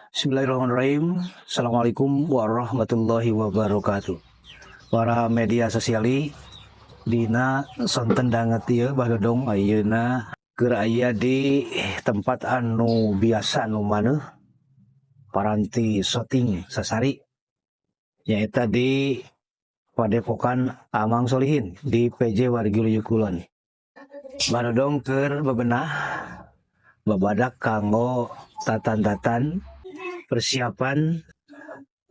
Bismillahirrahmanirrahim. Assalamualaikum warahmatullahi wabarakatuh. Para media sosiali dina sonten danget ieu bagadong ayeuna keur aya di tempat anu biasa anu maneuh paranti syuting sasari nyaeta di Padepokan Amang Solihin di PJ Wargiluyu Kulon. Bagadong keur bebenah babadak kanggo tatan-tatan persiapan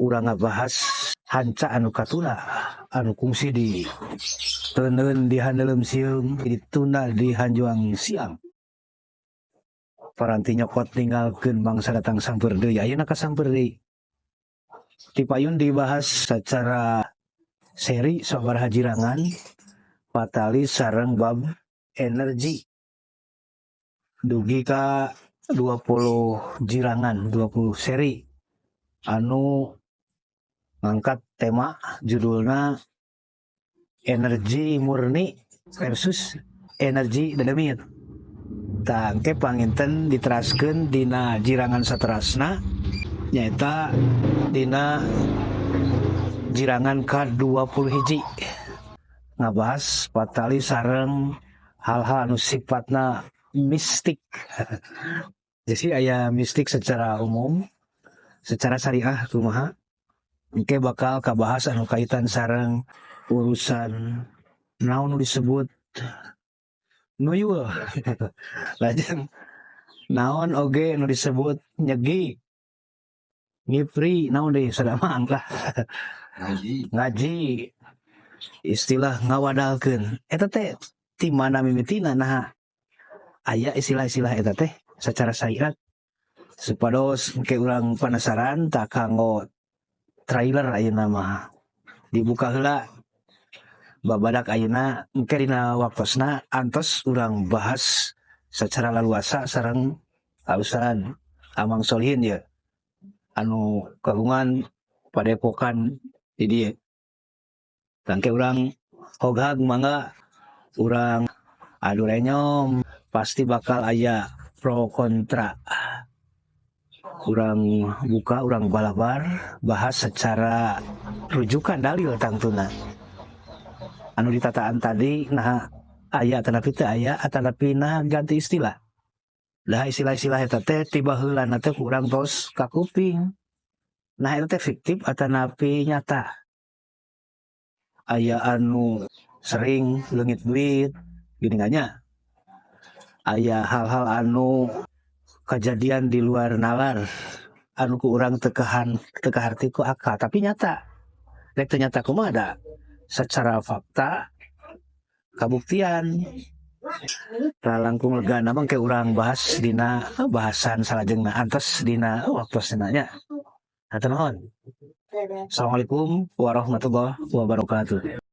urang ngabahas hanca anu katuna anu kungsi di teuneun di handeuleum sieum ditunda di hanjuang siang paranti nyokot ninggalkeun bangsa datang samper deui ayeuna kasamper deui ti payun dibahas secara seri sabaraha jirangan patali sareng bab energi dugi ka 20 jirangan 20 seri anu ngangkat tema judulna energi murni versus energi dedemit. Tangke panginten diteraskeun dina jirangan saterasna nyaeta dina jirangan ka-20 hiji ngabahas patali sareng hal-hal anu sifatna mistik. Jadi aya mistik secara umum, secara syariah kumaha engke bakal kabahas anu kaitan sareng urusan naon nu disebut nuyul. Lajeng naon oge nu disebut nyegi, ngipri, naon deui sadamang lah. Ngaji. Istilah ngawadalkeun. Eta teh ti mana mimitina nah aya istilah-istilah eta teh secara syariat supados engke urang penasaran tak kanggo trailer ayeuna mah dibuka heula babadak ayeuna engke dina waktosna antos urang bahas secara laluasa sareng Ustad Amang Solihin ya anu kagungan Padepokan di dieu. Tangke urang hoghag mangga urang adu renyom pasti bakal aya pro kontra. Urang buka, urang balabar bahas secara rujukan dalil tangtuna. Anu ditataan tadi nah aya tanapi teu aya atanapi nah ganti istilah. Lah istilah-istilah eta teh tiba heulana teh urang tos ka kuping. Nah eta teh fiktif atanapi nyata. Aya anu sering leungit duit geuningannya. Aya hal-hal anu kejadian di luar nalar anu ku urang teu kaharti ku akal tapi nyata. Rek teu nyata kumaha da secara fakta kabuktian. Tah langkung legana mah ke urang bahas dina bahasan salajengna antos dina waktosna nya. Hatur nuhun. Assalamualaikum warahmatullahi wabarakatuh.